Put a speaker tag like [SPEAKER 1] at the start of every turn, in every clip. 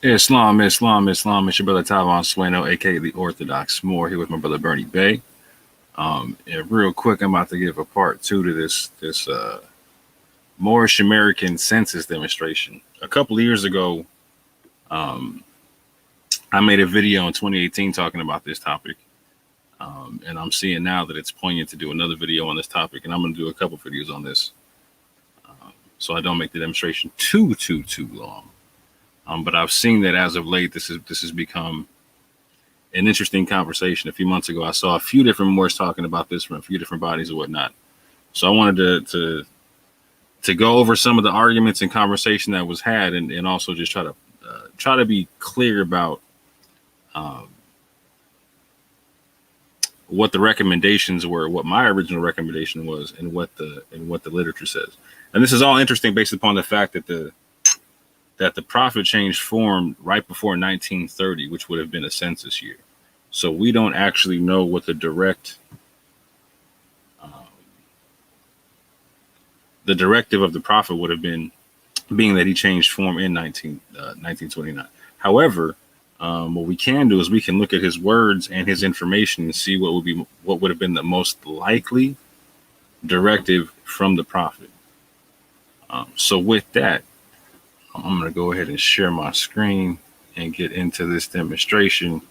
[SPEAKER 1] Islam, Islam, Islam. It's your brother Tavon Sueno, aka the Orthodox Moor, here with my brother Bernie Bay. And real quick, I'm about to give a part two to this Moorish American census demonstration. A couple of years ago, um, I made a video in 2018 talking about this topic. And I'm seeing now that it's poignant to do another video on this topic, and I'm going to do a couple videos on this, so I don't make the demonstration too long. But I've seen that as of late, this has become an interesting conversation. A few months ago, I saw a few different Moors talking about this from a few different bodies and whatnot. So I wanted to go over some of the arguments and conversation that was had, and also just try to be clear about what the recommendations were, what my original recommendation was, and what the literature says. And this is all interesting based upon the fact that the prophet changed form right before 1930, which would have been a census year. So we don't actually know what the directive of the prophet would have been, being that he changed form in 1929. However, what we can do is we can look at his words and his information and see what would have been the most likely directive from the prophet. So with that, I'm going to go ahead and share my screen and get into this demonstration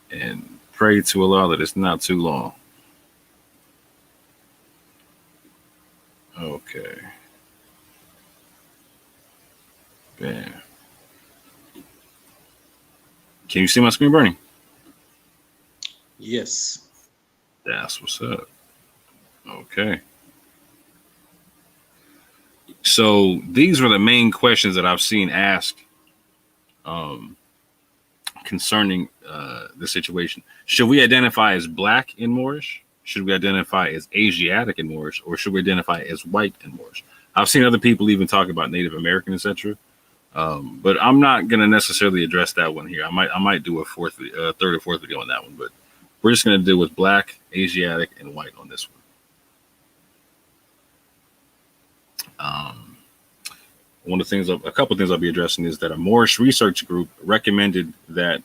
[SPEAKER 1] and pray to Allah that it's not too long. Okay. Bam. Can you see my screen, Bernie?
[SPEAKER 2] Yes.
[SPEAKER 1] That's what's up. Okay. So these were the main questions that I've seen asked concerning the situation. Should we identify as black in Moorish? Should we identify as Asiatic in Moorish? Or should we identify as white in Moorish? I've seen other people even talk about Native American, etc. But I'm not going to necessarily address that one here. I might do a third or fourth video on that one. But we're just going to deal with black, Asiatic, and white on this one. One of the things, a couple of things I'll be addressing is that a Moorish research group recommended that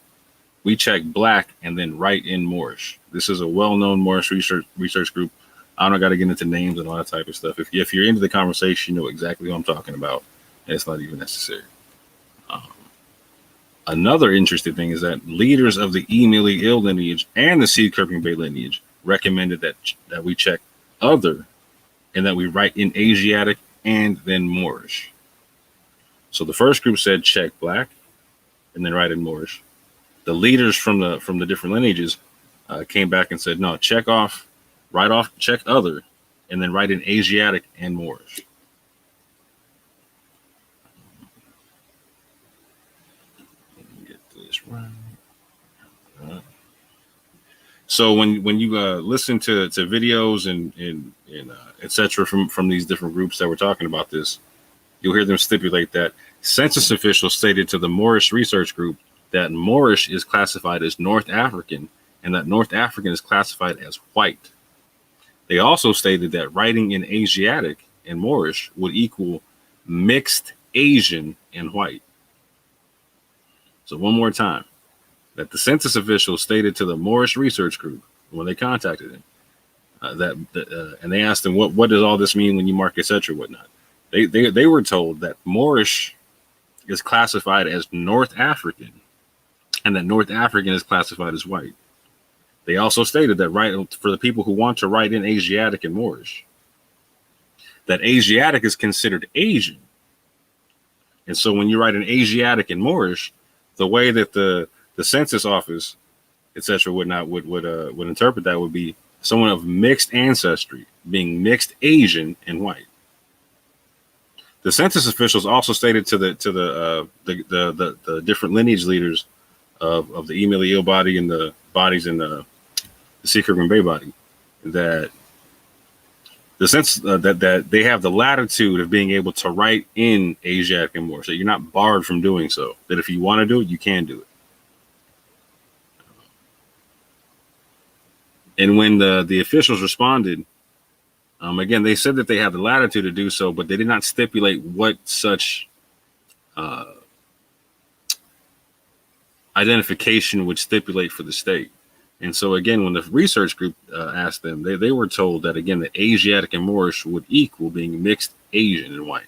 [SPEAKER 1] we check black and then write in Moorish. This is a well-known Moorish research group. I don't got to get into names and all that type of stuff. If you're into the conversation, you know exactly what I'm talking about, and it's not even necessary. Another interesting thing is that leaders of the MEALY lineage and the KIRKMAN lineage recommended that we check other, and that we write in Asiatic and then Moorish. So the first group said check black and then write in Moorish. The leaders from the different lineages came back and said, no, check other, and then write in Asiatic and Moorish. Let me get this right. So when you listen to videos and etc. from these different groups that were talking about this, you'll hear them stipulate that census officials stated to the Moorish research group that Moorish is classified as North African and that North African is classified as white. They also stated that writing in Asiatic and Moorish would equal mixed Asian and white. So one more time, that the census officials stated to the Moorish research group when they contacted him, and they asked him, what does all this mean when you mark etc. whatnot? They were told that Moorish is classified as North African and that North African is classified as white. They also stated that for the people who want to write in Asiatic and Moorish, that Asiatic is considered Asian. And so when you write in Asiatic and Moorish, the way that the census office, etc. would interpret that would be someone of mixed ancestry, being mixed Asian and white. The census officials also stated to the different lineage leaders of the MEALY body and the bodies in the KIRKMAN Bay body that the sense that they have the latitude of being able to write in Asiatic and Moorish. So you're not barred from doing so. That if you want to do it, you can do it. And when the officials responded, again, they said that they have the latitude to do so, but they did not stipulate what such identification would stipulate for the state. And so again, when the research group asked them, they were told that again, the Asiatic and Moorish would equal being mixed Asian and white.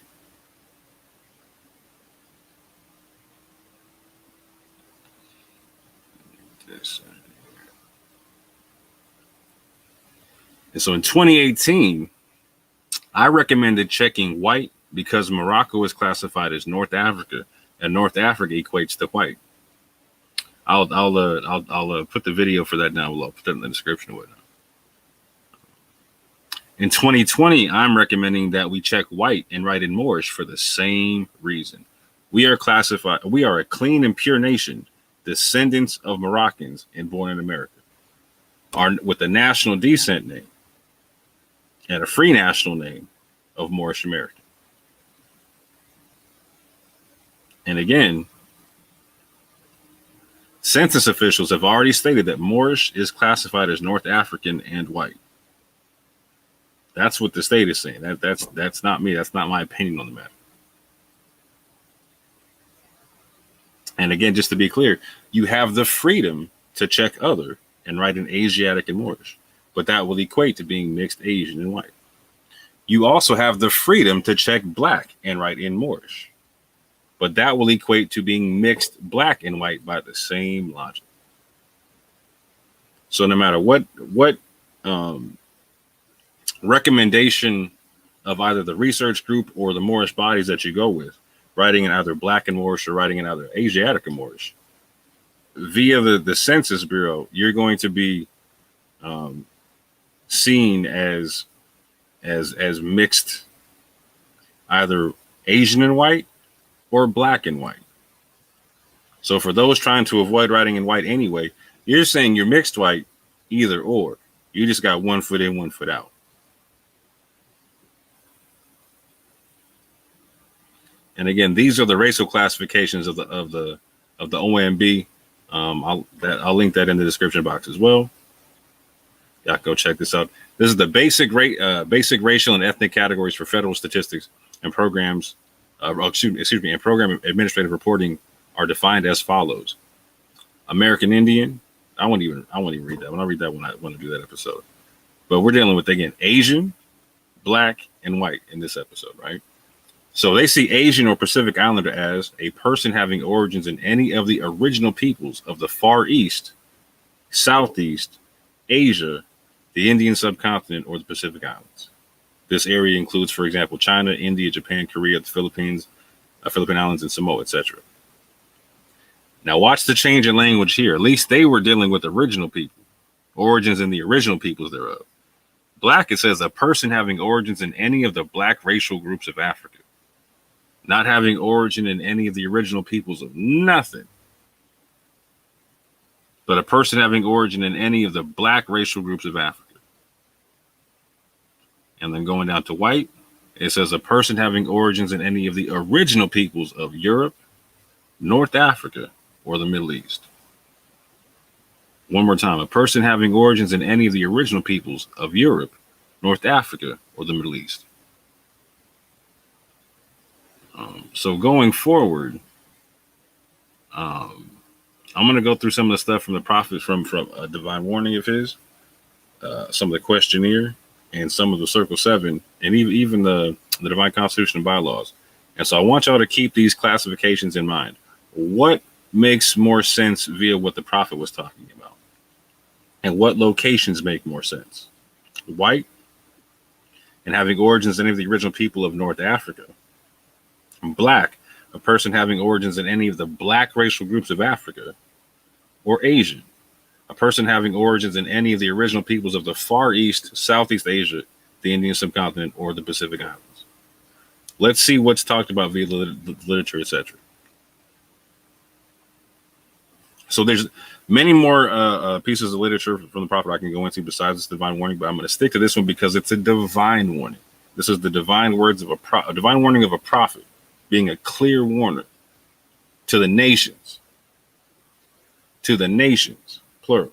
[SPEAKER 1] And so in 2018, I recommended checking white because Morocco is classified as North Africa, and North Africa equates to white. I'll put the video for that down below. I'll put that in the description with it. In 2020, I'm recommending that we check white and write in Moorish for the same reason. We are a clean and pure nation, descendants of Moroccans and born in America, with a national descent name and a free national name of Moorish American. And again, census officials have already stated that Moorish is classified as North African and white. That's what the state is saying. That's not me. That's not my opinion on the matter. And again, just to be clear, you have the freedom to check other and write in Asiatic and Moorish, but that will equate to being mixed Asian and white. You also have the freedom to check black and write in Moorish, but that will equate to being mixed black and white by the same logic. So no matter what recommendation of either the research group or the Moorish bodies that you go with, writing in either black and Moorish or writing in either Asiatic or Moorish, via the Census Bureau, you're going to be seen as mixed, either Asian and white or black and white. So for those trying to avoid writing in white anyway, you're saying you're mixed white, either or. You just got one foot in, one foot out. And again, these are the racial classifications of the OMB. I'll link that in the description box as well. Y'all go check this out. This is the basic racial and ethnic categories for federal statistics and programs. And program administrative reporting are defined as follows: American Indian. I won't even read that one. I'll read that when I want to do that episode. But we're dealing with, again, Asian, black, and white in this episode, right? So they see Asian or Pacific Islander as a person having origins in any of the original peoples of the Far East, Southeast, Asia, the Indian subcontinent, or the Pacific Islands. This area includes, for example, China, India, Japan, Korea, the Philippines, Philippine Islands, and Samoa, etc. Now watch the change in language here. At least they were dealing with original people, origins in the original peoples thereof. Black, it says a person having origins in any of the black racial groups of Africa. Not having origin in any of the original peoples of nothing, but a person having origin in any of the black racial groups of Africa. And then going down to white, it says a person having origins in any of the original peoples of Europe, North Africa, or the Middle East. One more time, a person having origins in any of the original peoples of Europe, North Africa, or the Middle East. So going forward, I'm going to go through some of the stuff from the prophet, from a divine warning of his, some of the questionnaire, and some of the Circle 7, and even the divine constitution and bylaws. And so I want y'all to keep these classifications in mind. What makes more sense via what the prophet was talking about? And what locations make more sense? White and having origins in any of the original people of North Africa. Black, a person having origins in any of the black racial groups of Africa. Or Asian, a person having origins in any of the original peoples of the Far East, Southeast Asia, the Indian subcontinent, or the Pacific Islands. Let's see what's talked about via literature, etc. So there's many more pieces of literature from the prophet I can go into besides this divine warning, but I'm going to stick to this one because it's a divine warning. This is the divine words of a divine warning of a prophet, being a clear warner to the nations. To the nations, plural.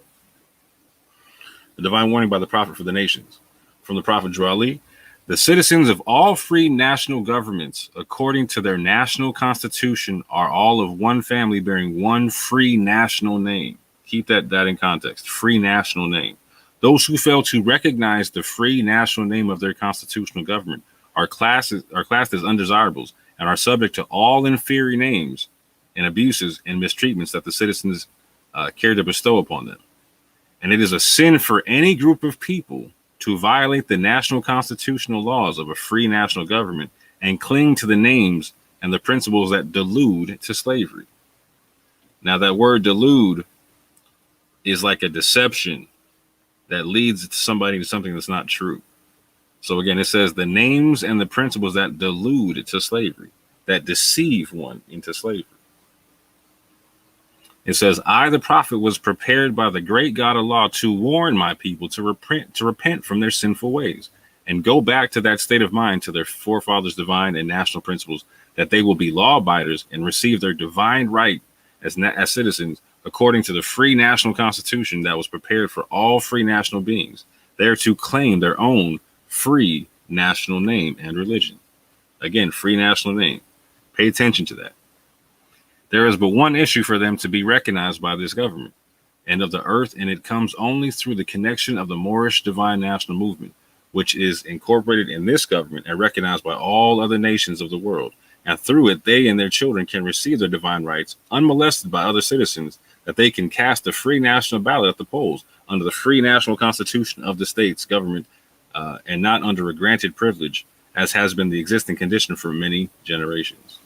[SPEAKER 1] The divine warning by the prophet for the nations. From the prophet Joali, The citizens of all free national governments, according to their national constitution, are all of one family bearing one free national name. Keep that in context. Free national name. Those who fail to recognize the free national name of their constitutional government are classed as undesirables and are subject to all inferior names and abuses and mistreatments that the citizens care to bestow upon them. And it is a sin for any group of people to violate the national constitutional laws of a free national government and cling to the names and the principles that delude to slavery. Now, that word delude is like a deception that leads somebody to something that's not true. So again, it says the names and the principles that delude to slavery, that deceive one into slavery. It says, I, the prophet, was prepared by the great God of law to warn my people to repent from their sinful ways and go back to that state of mind, to their forefathers' divine and national principles, that they will be law abiders and receive their divine right as citizens according to the free national constitution that was prepared for all free national beings. They are to claim their own free national name and religion. Again, free national name. Pay attention to that. There is but one issue for them to be recognized by this government and of the earth, and it comes only through the connection of the Moorish divine national movement, which is incorporated in this government and recognized by all other nations of the world. And through it, they and their children can receive their divine rights unmolested by other citizens, that they can cast a free national ballot at the polls under the free national constitution of the state's government, and not under a granted privilege, as has been the existing condition for many generations.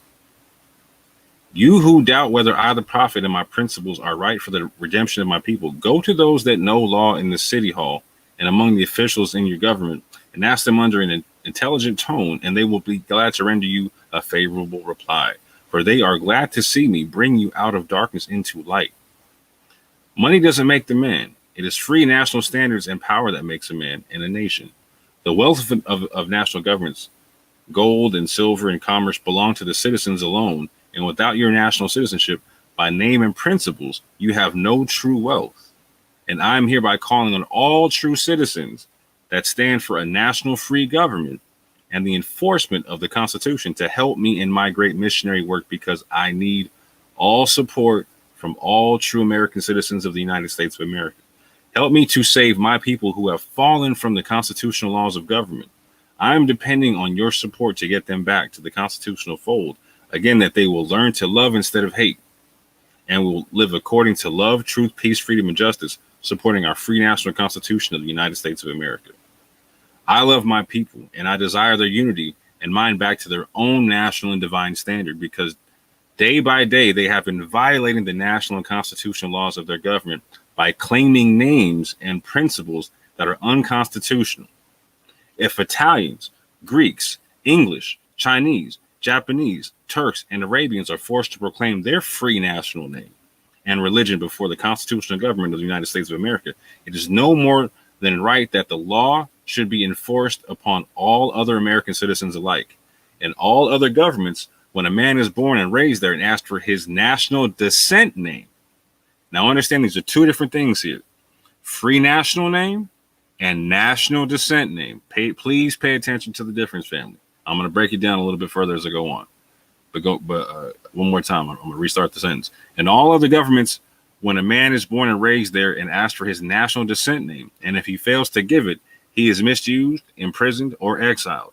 [SPEAKER 1] You who doubt whether I, the prophet, and my principles are right for the redemption of my people, go to those that know law in the city hall and among the officials in your government, and ask them under an intelligent tone, and they will be glad to render you a favorable reply, for they are glad to see me bring you out of darkness into light. Money doesn't make the man. It is free national standards and power that makes a man and a nation. The wealth of national governments, gold and silver and commerce, belong to the citizens alone, and without your national citizenship, by name and principles, you have no true wealth. And I am hereby calling on all true citizens that stand for a national free government and the enforcement of the Constitution to help me in my great missionary work, because I need all support from all true American citizens of the United States of America. Help me to save my people who have fallen from the constitutional laws of government. I am depending on your support to get them back to the constitutional fold. Again, that they will learn to love instead of hate and will live according to love, truth, peace, freedom, and justice, supporting our free national constitution of the United States of America. I love my people and I desire their unity and mind back to their own national and divine standard, because day by day they have been violating the national and constitutional laws of their government by claiming names and principles that are unconstitutional. If Italians, Greeks, English, Chinese, Japanese, Turks, and Arabians are forced to proclaim their free national name and religion before the constitutional government of the United States of America, it is no more than right that the law should be enforced upon all other American citizens alike. And all other governments, when a man is born and raised there and asked for his national descent name. Now understand, these are two different things here. Free national name and national descent name. Please pay attention to the difference, family. I'm going to break it down a little bit further as I go on. But one more time, I'm going to restart the sentence. And all other governments, when a man is born and raised there and asks for his national descent name, and if he fails to give it, he is misused, imprisoned, or exiled.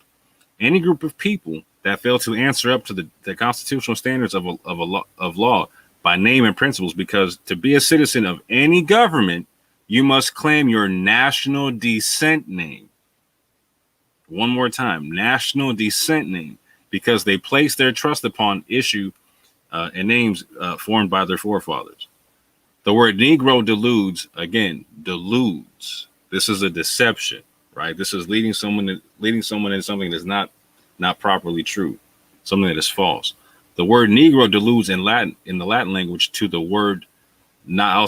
[SPEAKER 1] Any group of people that fail to answer up to the constitutional standards of law by name and principles, because to be a citizen of any government, you must claim your national descent name. One more time, national descent name, because they place their trust upon issue and names formed by their forefathers. The word Negro deludes, again, deludes. This is a deception, right? This is leading someone into something that's not properly true, something that is false. The word Negro deludes in the Latin language to the word. Now,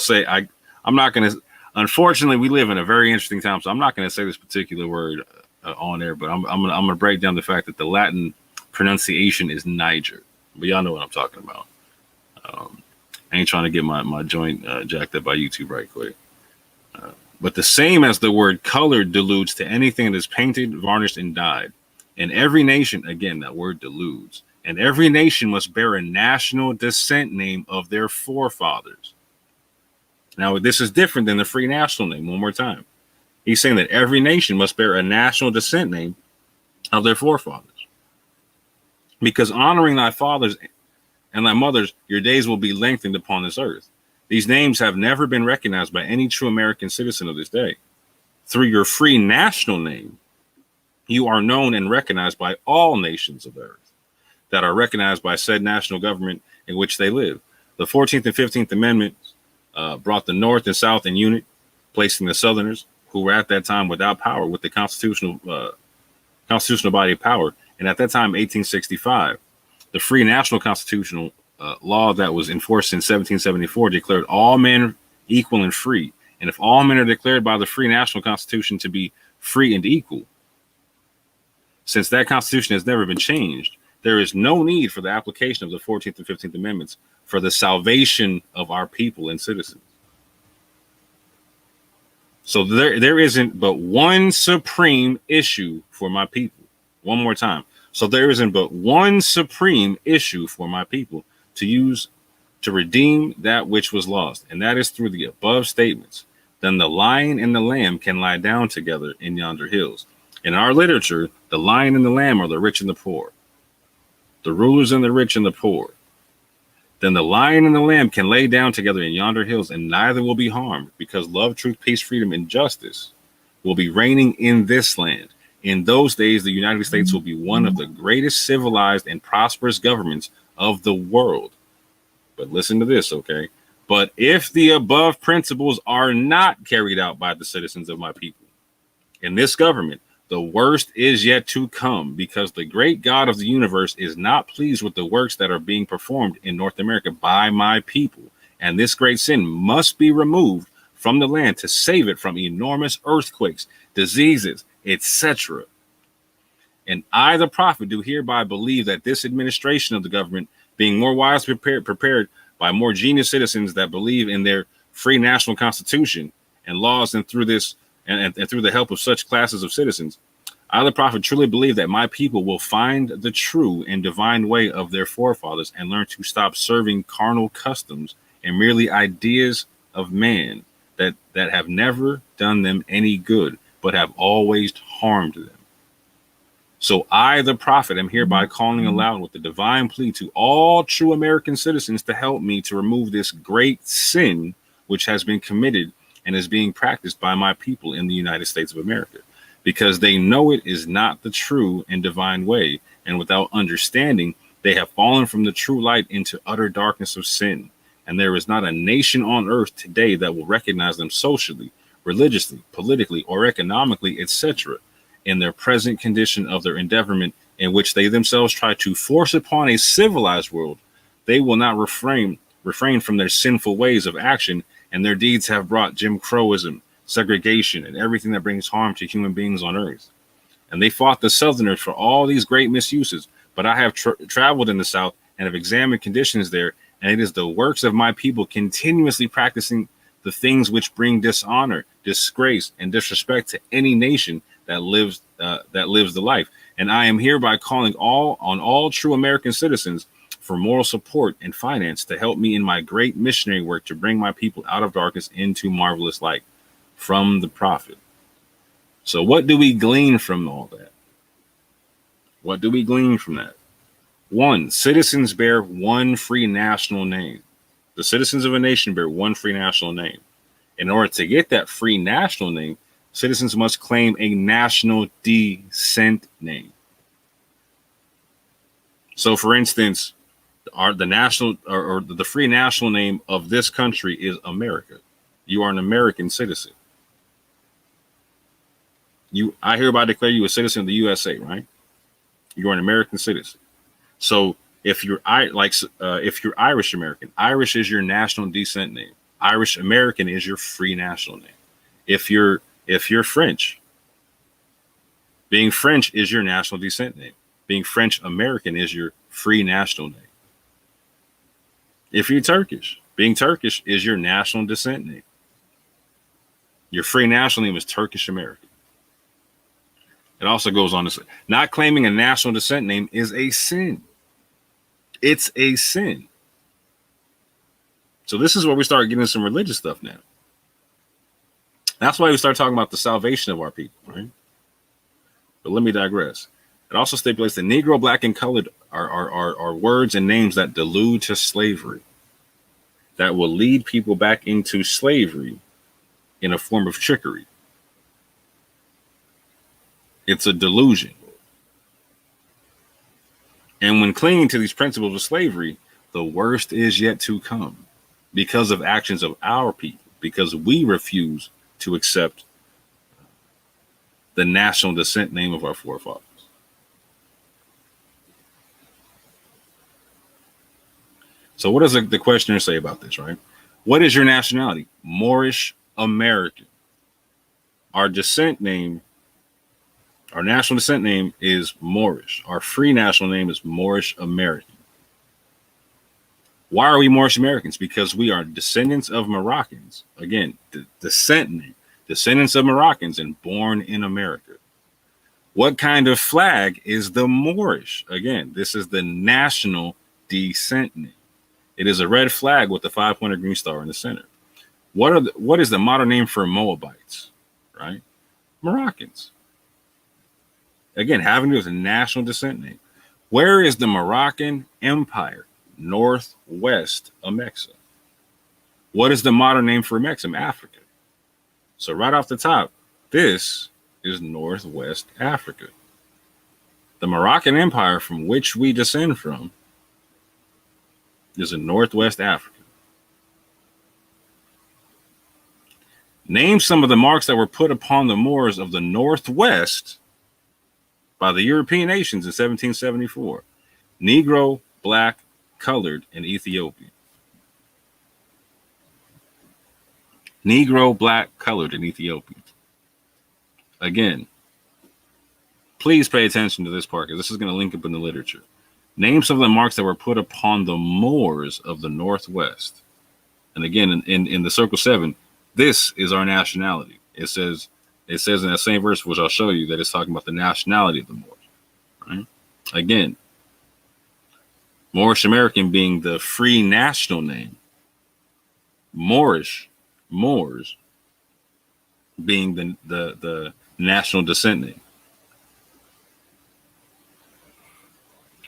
[SPEAKER 1] I'm not going to. Unfortunately, we live in a very interesting time, so I'm not going to say this particular word on air, but I'm going to break down the fact that the Latin pronunciation is Niger. But y'all know what I'm talking about. I ain't trying to get my joint jacked up by YouTube right quick. But the same as the word colored deludes to anything that is painted, varnished, and dyed. And every nation, again, that word deludes, and every nation must bear a national descent name of their forefathers. Now, this is different than the free national name. One more time. He's saying that every nation must bear a national descent name of their forefathers. Because honoring thy fathers and thy mothers, your days will be lengthened upon this earth. These names have never been recognized by any true American citizen of this day. Through your free national name, you are known and recognized by all nations of the earth that are recognized by said national government in which they live. The 14th and 15th Amendments brought the North and South in unit, placing the Southerners, who were at that time without power, with the constitutional body of power. And at that time, 1865, the free national constitutional law that was enforced in 1774 declared all men equal and free. And if all men are declared by the free national constitution to be free and equal, since that constitution has never been changed, there is no need for the application of the 14th and 15th Amendments for the salvation of our people and citizens. So there isn't but one supreme issue for my people. One more time. So there isn't but one supreme issue for my people to use to redeem that which was lost, and that is through the above statements. Then the lion and the lamb can lie down together in yonder hills. In our literature, the lion and the lamb are the rich and the poor, the rulers and the rich and the poor. Then the lion and the lamb can lay down together in yonder hills, and neither will be harmed, because love, truth, peace, freedom, and justice will be reigning in this land. In those days, the United States will be one of the greatest civilized and prosperous governments of the world. But listen to this, okay? But if the above principles are not carried out by the citizens of my people in this government, the worst is yet to come, because the great God of the universe is not pleased with the works that are being performed in North America by my people. And this great sin must be removed from the land to save it from enormous earthquakes, diseases, etc. And I, the prophet, do hereby believe that this administration of the government, being more wisely prepared by more genius citizens that believe in their free national constitution and laws, and through this and through the help of such classes of citizens, I, the prophet, truly believe that my people will find the true and divine way of their forefathers and learn to stop serving carnal customs and merely ideas of man that have never done them any good, but have always harmed them. So I, the prophet, am hereby calling aloud with the divine plea to all true American citizens to help me to remove this great sin which has been committed and is being practiced by my people in the United States of America, because they know it is not the true and divine way, and without understanding, they have fallen from the true light into utter darkness of sin. And there is not a nation on earth today that will recognize them socially, religiously, politically, or economically, etc., in their present condition of their endeavorment, in which they themselves try to force upon a civilized world. They will not refrain from their sinful ways of action, and their deeds have brought Jim Crowism, segregation, and everything that brings harm to human beings on earth. And they fought the Southerners for all these great misuses, but I have traveled in the South and have examined conditions there, and it is the works of my people continuously practicing the things which bring dishonor, disgrace, and disrespect to any nation that lives the life. And I am hereby calling on all true American citizens for moral support and finance to help me in my great missionary work to bring my people out of darkness into marvelous light. From the prophet. So what do we glean from all that? What do we glean from that? One, citizens bear one free national name. The citizens of a nation bear one free national name. In order to get that free national name, citizens must claim a national descent name. So, for instance, the free national name of this country is America. You are an American citizen. I hereby declare you a citizen of the USA, right? You are an American citizen. So if you're Irish American, Irish is your national descent name. Irish American is your free national name. If you're French, being French is your national descent name. Being French American is your free national name. If you're Turkish, being Turkish is your national descent name. Your free national name is Turkish American. It also goes on to say, not claiming a national descent name is a sin. It's a sin. So this is where we start getting some religious stuff now. That's why we start talking about the salvation of our people, right? But let me digress. It also stipulates that Negro, Black, and colored are words and names that delude to slavery, that will lead people back into slavery in a form of trickery. It's a delusion. And when clinging to these principles of slavery, the worst is yet to come because of actions of our people, because we refuse to accept the national descent name of our forefathers. So what does the questioner say about this, right? What is your nationality? Moorish American. Our descent name, our national descent name is Moorish. Our free national name is Moorish American. Why are we Moorish Americans? Because we are descendants of Moroccans. Again, the descent name, descendants of Moroccans and born in America. What kind of flag is the Moorish? Again, this is the national descent name. It is a red flag with the 5-pointed green star in the center. What is the modern name for Moabites? Right? Moroccans. Again, having to do with a national descent name. Where is the Moroccan Empire? Northwest Amexa. What is the modern name for Amexa? Africa. So right off the top, this is Northwest Africa. The Moroccan Empire from which we descend from is in Northwest Africa. Name some of the marks that were put upon the Moors of the Northwest by the European nations in 1774. Negro, Black, Colored, and Ethiopian. Negro, Black, Colored, and Ethiopian. Again, please pay attention to this part because this is going to link up in the literature. Name some of the marks that were put upon the Moors of the Northwest. And again, in the Circle 7, this is our nationality. It says in that same verse, which I'll show you, that it's talking about the nationality of the Moors. Right? Again, Moorish American being the free national name. Moorish, Moors being the national descent name.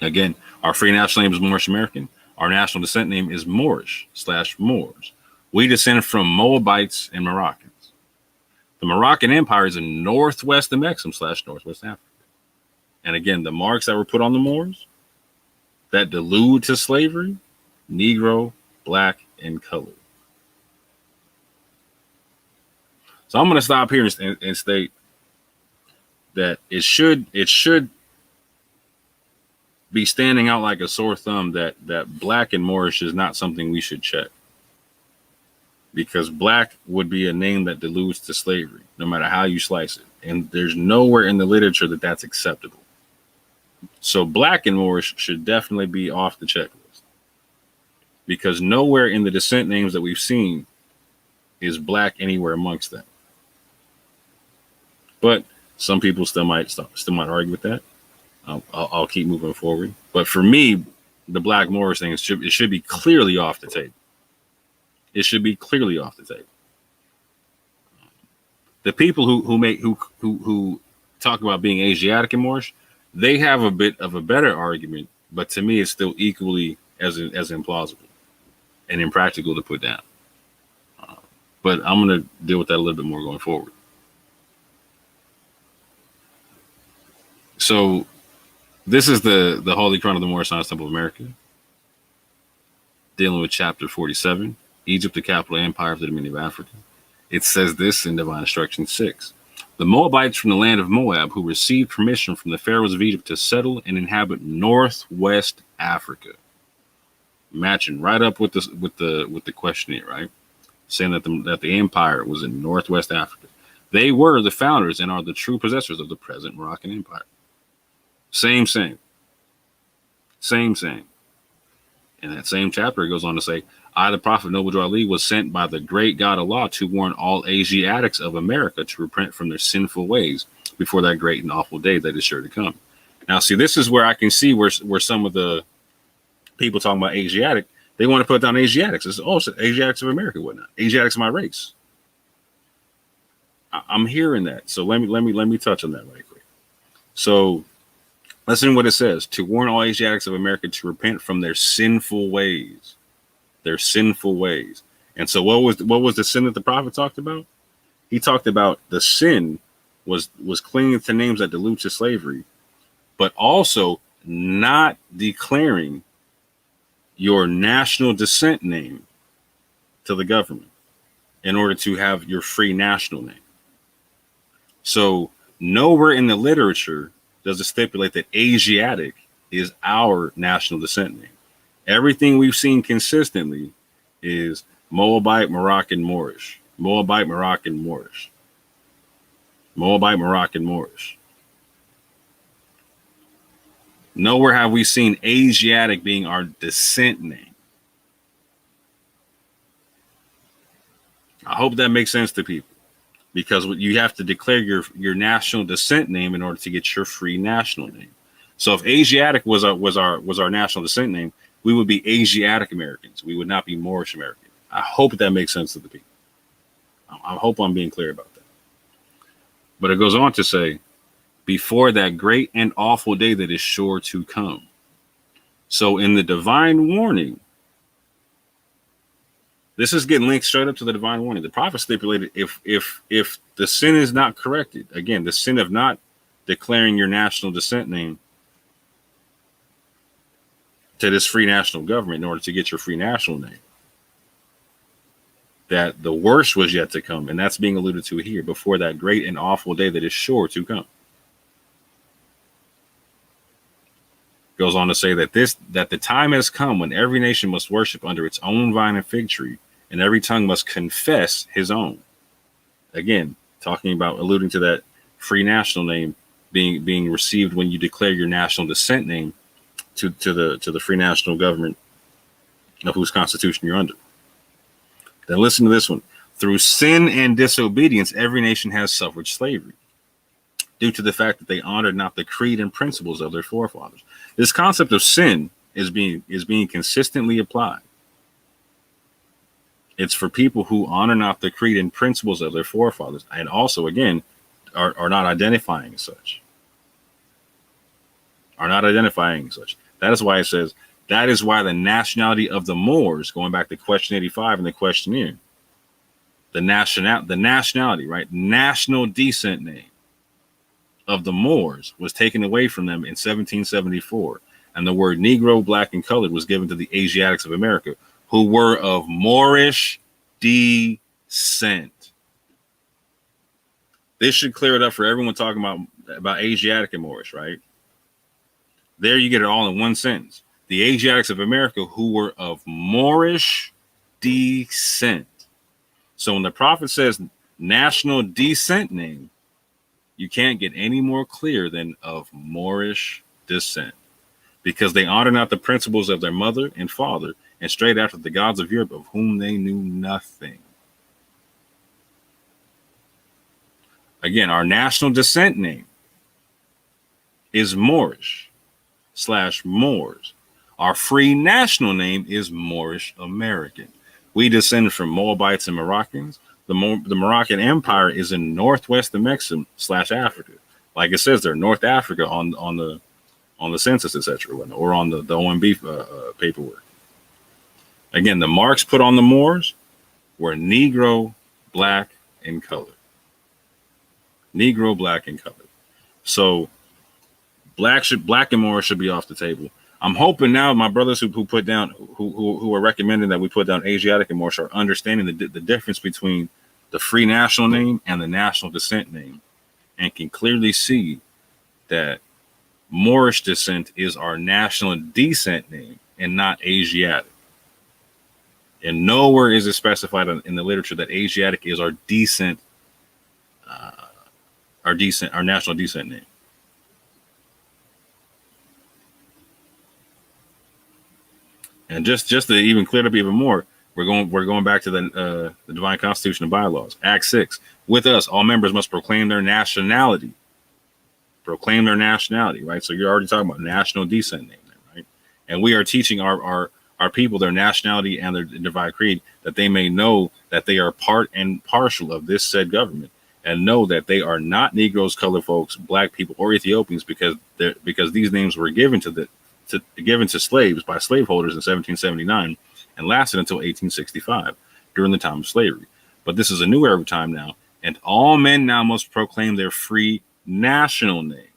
[SPEAKER 1] Again, our free national name is Moorish American. Our national descent name is Moorish/Moors. We descend from Moabites and Moroccans. The Moroccan Empire is in Northwest Amexa/Northwest Africa. And again, the marks that were put on the Moors that delude to slavery, Negro, Black, and colored. So I'm going to stop here and state that it should be standing out like a sore thumb that Black and Moorish is not something we should check. Because Black would be a name that deludes to slavery, no matter how you slice it. And there's nowhere in the literature that that's acceptable. So Black and Moorish should definitely be off the checklist. Because nowhere in the descent names that we've seen is Black anywhere amongst them. But some people still might argue with that. I'll keep moving forward. But for me, the Black Moorish thing should be clearly off the table. It should be clearly off the table. The people who talk about being Asiatic and Moorish, they have a bit of a better argument, but to me, it's still equally as implausible and impractical to put down. But I'm going to deal with that a little bit more going forward. So this is the Holy Crown of the Moorish Science Temple of America, dealing with chapter 47, Egypt, the capital empire of the Dominion of Africa. It says this in Divine Instruction 6. The Moabites from the land of Moab, who received permission from the pharaohs of Egypt to settle and inhabit Northwest Africa, matching right up with the questionnaire, right? Saying that the empire was in Northwest Africa. They were the founders and are the true possessors of the present Moroccan Empire. Same. In that same chapter, it goes on to say, I, the prophet Noble Ali, was sent by the great God Allah to warn all Asiatics of America to repent from their sinful ways before that great and awful day that is sure to come. Now, see, this is where I can see where some of the people talking about Asiatic, they want to put down Asiatics. It's Asiatics of America, whatnot. Asiatics of my race. I'm hearing that. So let me touch on that right quick. So listen to what it says: to warn all Asiatics of America to repent from their sinful ways. Their sinful ways. And so what was the sin that the prophet talked about? He talked about the sin was clinging to names that delude to slavery, but also not declaring your national descent name to the government in order to have your free national name. So nowhere in the literature does it stipulate that Asiatic is our national descent name. Everything we've seen consistently is Moabite, Moroccan, Moorish. Moabite, Moroccan, Moorish. Moabite, Moroccan, Moorish. Nowhere have we seen Asiatic being our descent name. I hope that makes sense to people, because you have to declare your national descent name in order to get your free national name. So if Asiatic was our national descent name, we would be Asiatic Americans. We would not be Moorish Americans. I hope that makes sense to the people. I hope I'm being clear about that. But it goes on to say, before that great and awful day that is sure to come. So in the divine warning, this is getting linked straight up to the divine warning. The prophet stipulated if the sin is not corrected, again, the sin of not declaring your national descent name to this free national government in order to get your free national name, that the worst was yet to come. And that's being alluded to here, before that great and awful day that is sure to come. Goes on to say that the time has come when every nation must worship under its own vine and fig tree, and every tongue must confess his own. Again, talking about, alluding to that free national name being received when you declare your national descent name to the free national government of whose constitution you're under. Then listen to this one. Through sin and disobedience, every nation has suffered slavery, due to the fact that they honored not the creed and principles of their forefathers. This concept of sin is being consistently applied. It's for people who honor not the creed and principles of their forefathers, and also, again, are not identifying as such. Are not identifying as such. That is why it says, that is why the nationality of the Moors, going back to question 85 in the questionnaire, the nationality, right? National descent name of the Moors was taken away from them in 1774. And the word Negro, black, and colored was given to the Asiatics of America, who were of Moorish descent. This should clear it up for everyone talking about Asiatic and Moorish, right? There you get it all in one sentence. The Asiatics of America who were of Moorish descent. So when the prophet says national descent name, you can't get any more clear than of Moorish descent, because they honor not the principles of their mother and father, and straight after the gods of Europe, of whom they knew nothing. Again, our national descent name is Moorish / Moors. Our free national name is Moorish American. We descend from Moabites and Moroccans. The Moroccan Empire is in northwest of Mexico / Africa. Like it says there, North Africa on the census, etc., or on the OMB paperwork. Again, the marks put on the Moors were Negro, black, and colored. Negro, black, and colored. So black and Moorish should be off the table. I'm hoping now my brothers who put down who are recommending that we put down Asiatic and Moorish are understanding the difference between the free national name and the national descent name, and can clearly see that Moorish descent is our national descent name and not Asiatic. And nowhere is it specified in the literature that Asiatic is our descent, our national descent name. And just to even clear it up even more, we're going back to the divine constitution and bylaws. Act 6. With us, all members must proclaim their nationality. Proclaim their nationality, right? So you're already talking about national descent name, right? And we are teaching our people their nationality and their divine creed, that they may know that they are part and parcel of this said government, and know that they are not Negroes, colored folks, black people, or Ethiopians, because these names were given to slaves by slaveholders in 1779 and lasted until 1865 during the time of slavery. But this is a new era of time now, and all men now must proclaim their free national name,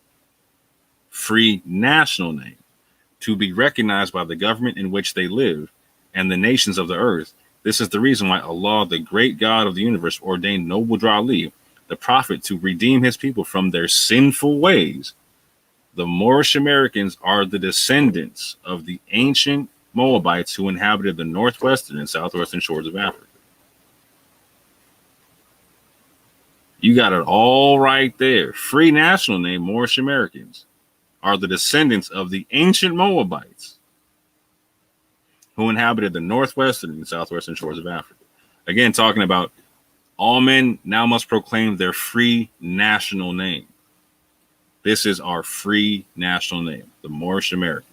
[SPEAKER 1] to be recognized by the government in which they live and the nations of the earth. This is the reason why Allah, the great God of the universe, ordained Noble Dra Ali, the prophet, to redeem his people from their sinful ways. The Moorish Americans are the descendants of the ancient Moabites who inhabited the northwestern and southwestern shores of Africa. You got it all right there. Free national name, Moorish Americans are the descendants of the ancient Moabites who inhabited the northwestern and southwestern shores of Africa. Again, talking about all men now must proclaim their free national name. This is our free national name, the Moorish Americans,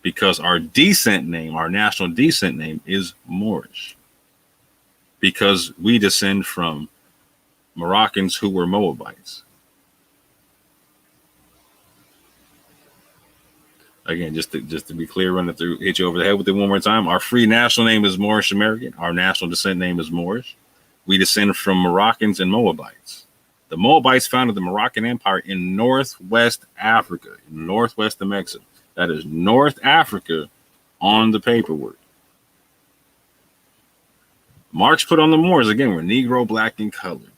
[SPEAKER 1] because our descent name, our national descent name, is Moorish, because we descend from Moroccans who were Moabites. Again, just to be clear, run it through, hit you over the head with it one more time. Our free national name is Moorish American. Our national descent name is Moorish. We descend from Moroccans and Moabites. The Moabites founded the Moroccan Empire in northwest Africa, in northwest of Mexico. That is North Africa on the paperwork. Marks put on the Moors, again, were Negro, black, and colored.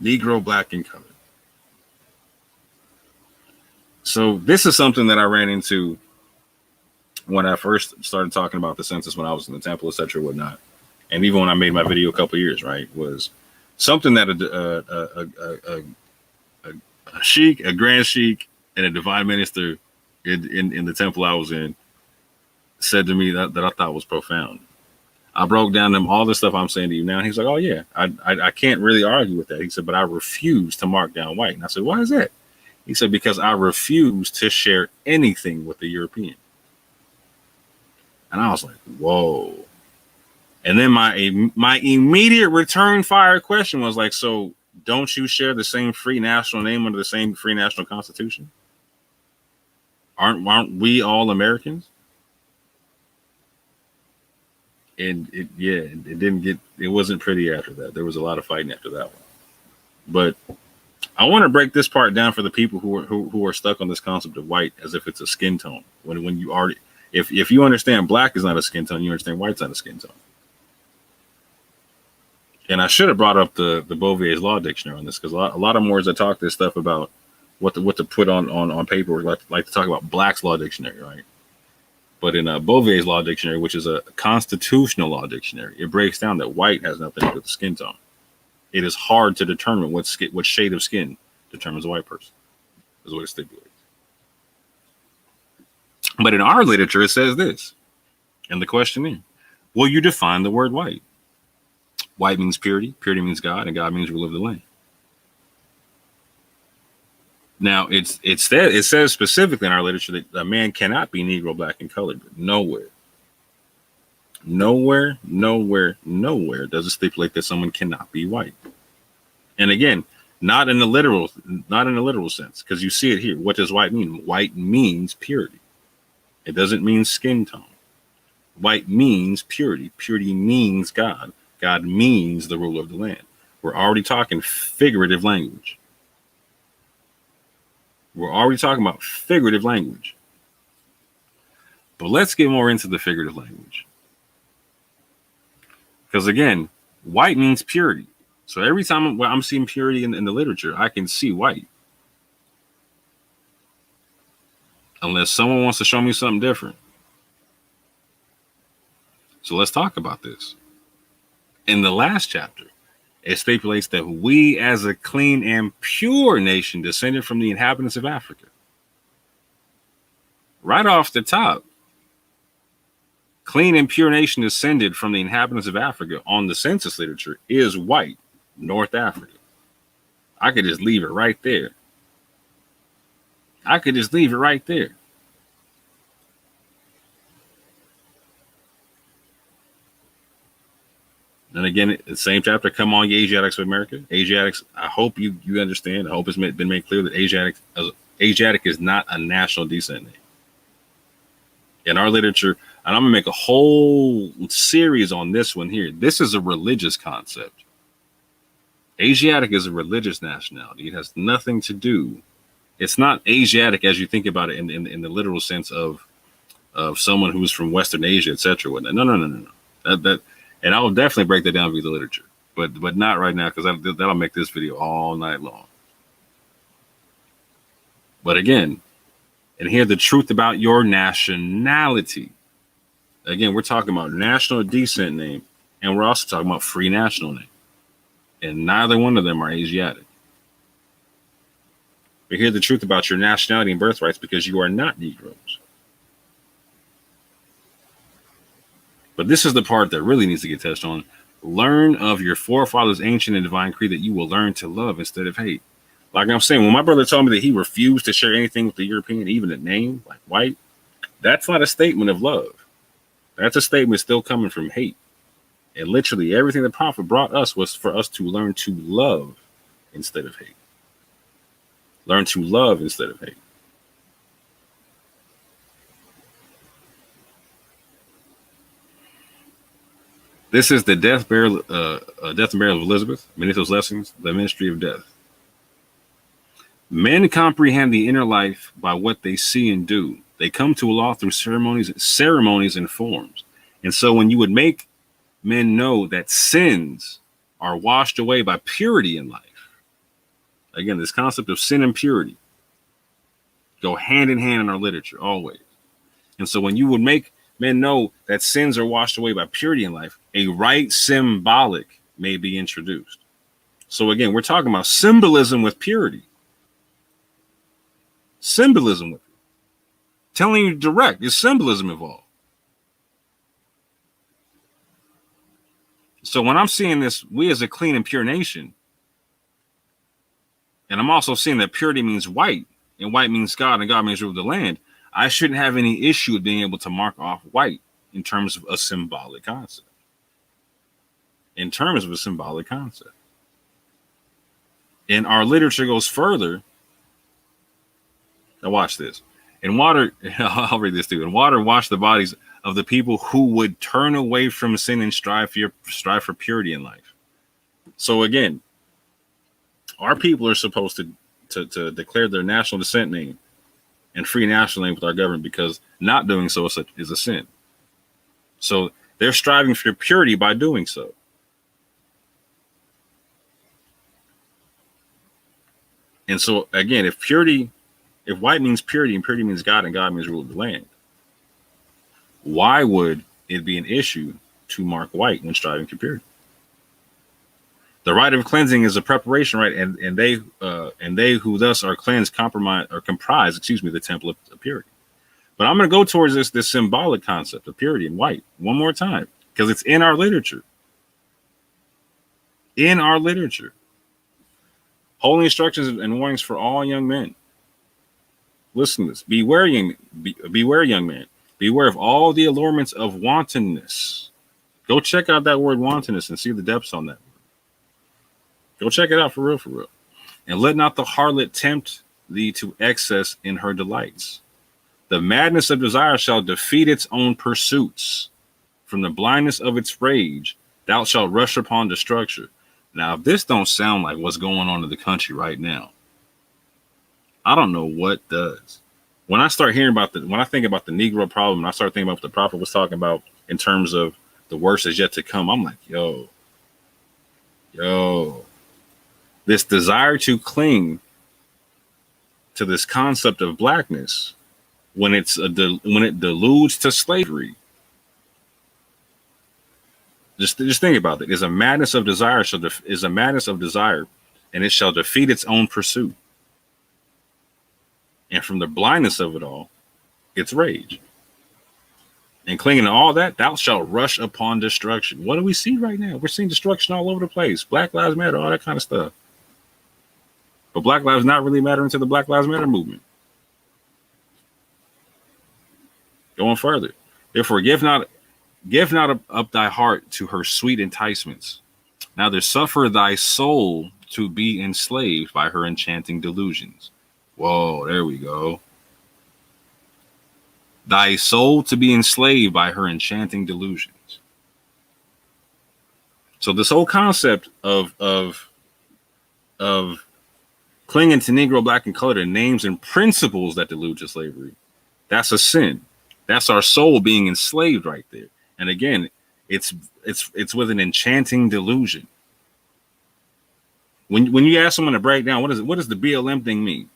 [SPEAKER 1] Negro, black, and colored. So this is something that I ran into when I first started talking about the census, when I was in the temple, etc., whatnot, and even when I made my video a couple of years, right, was something that a sheik, a grand sheik, and a divine minister in the temple I was in said to me that I thought was profound. I broke down them all the stuff I'm saying to you now, and he's like, "Oh yeah, I can't really argue with that." He said, "But I refuse to mark down white." And I said, "Why is that?" He said, "Because I refuse to share anything with the European." And I was like, "Whoa!" And then my immediate return fire question was like, "So don't you share the same free national name under the same free national constitution? Aren't we all Americans?" And it wasn't pretty after that. There was a lot of fighting after that one. But I want to break this part down for the people who are stuck on this concept of white as if it's a skin tone. When you already, if you understand black is not a skin tone, you understand white's not a skin tone. And I should have brought up the Bovier's Law Dictionary on this, because a lot of Moors that talk this stuff about what to put on paper like to talk about Black's Law Dictionary, right? But in Bovier's Law Dictionary, which is a constitutional law dictionary, it breaks down that white has nothing to do with the skin tone. It is hard to determine what shade of skin determines a white person, is what it stipulates. But in our literature, it says this. And the question is, will you define the word white? White means purity, purity means God, and God means ruler of the land. Now, it says specifically in our literature that a man cannot be Negro, black, and colored. But nowhere does it stipulate that someone cannot be white. And again, not in a literal sense, because you see it here. What does white mean? White means purity. It doesn't mean skin tone. White means purity. Purity means God. God means the ruler of the land. We're already talking figurative language. We're already talking about figurative language. But let's get more into the figurative language. Because again, white means purity. So every time I'm seeing purity in the literature, I can see white. Unless someone wants to show me something different. So let's talk about this. In the last chapter, it stipulates that we as a clean and pure nation descended from the inhabitants of Africa. right off the top, clean and pure nation descended from the inhabitants of Africa on the census literature is white, North Africa. I could just leave it right there. I could just leave it right there. And again, the same chapter, come on, ye Asiatics of America. Asiatics, I hope you understand. I hope it's been made clear that Asiatic is not a national descent name. In our literature, and I'm going to make a whole series on this one here. This is a religious concept. Asiatic is a religious nationality. It has nothing to do. It's not Asiatic as you think about it in the literal sense of someone who's from Western Asia, etc. No. And I will definitely break that down via the literature, but not right now because that'll make this video all night long. But again, and hear the truth about your nationality. Again, we're talking about national descent name, and we're also talking about free national name. And neither one of them are Asiatic. But hear the truth about your nationality and birthrights because you are not Negroes. But this is the part that really needs to get touched on. Learn of your forefathers' ancient and divine creed that you will learn to love instead of hate. Like I'm saying, when my brother told me that he refused to share anything with the European, even a name like white, that's not a statement of love. That's a statement still coming from hate. And literally everything the prophet brought us was for us to learn to love instead of hate. Learn to love instead of hate. This is the death and burial of Elizabeth, Manetho's Lessons, the Ministry of Death. Men comprehend the inner life by what they see and do. They come to Allah through ceremonies and forms. And so when you would make men know that sins are washed away by purity in life. Again, this concept of sin and purity go hand in hand in our literature, always. And so when you would make men know that sins are washed away by purity in life, a right symbolic may be introduced. So again, we're talking about symbolism with purity. Symbolism with it. Telling you direct, is symbolism involved. So when I'm seeing this, we as a clean and pure nation, and I'm also seeing that purity means white, and white means God, and God means rule of the land, I shouldn't have any issue with being able to mark off white in terms of a symbolic concept. In terms of a symbolic concept. And our literature goes further. Now watch this. In water, I'll read this too. In water, wash the bodies of the people who would turn away from sin and strive for purity in life. So again, our people are supposed to declare their national descent name and free national name with our government because not doing so is a sin. So they're striving for purity by doing so. And so again, if white means purity and purity means God and God means rule of the land, why would it be an issue to mark white when striving for purity? The rite of cleansing is a preparation rite, and they who thus are cleansed comprise the temple of purity. But I'm going to go towards this symbolic concept of purity in white one more time because it's in our literature. In our literature. Holy instructions and warnings for all young men. Listen to this. Beware, young man. Beware of all the allurements of wantonness. Go check out that word wantonness and see the depths on that. Go check it out for real. And let not the harlot tempt thee to excess in her delights. The madness of desire shall defeat its own pursuits. From the blindness of its rage, thou shalt rush upon destruction. Now, if this don't sound like what's going on in the country right now, I don't know what does. When I start hearing when I think about the Negro problem, and I start thinking about what the prophet was talking about in terms of the worst is yet to come, I'm like, yo, this desire to cling to this concept of blackness when it deludes to slavery. Just think about it. Is a madness of desire, and it shall defeat its own pursuit. And from the blindness of it all, its rage. And clinging to all that, thou shalt rush upon destruction. What do we see right now? We're seeing destruction all over the place. Black Lives Matter, all that kind of stuff. But Black Lives not really mattering to the Black Lives Matter movement. Going further. Therefore, give not up thy heart to her sweet enticements. Neither suffer thy soul to be enslaved by her enchanting delusions. Whoa, there we go. Thy soul to be enslaved by her enchanting delusions. So this whole concept of clinging to Negro, Black, and colored names and principles that delude to slavery, that's a sin. That's our soul being enslaved right there. And again, it's with an enchanting delusion. When you ask someone to break down what does the BLM thing mean,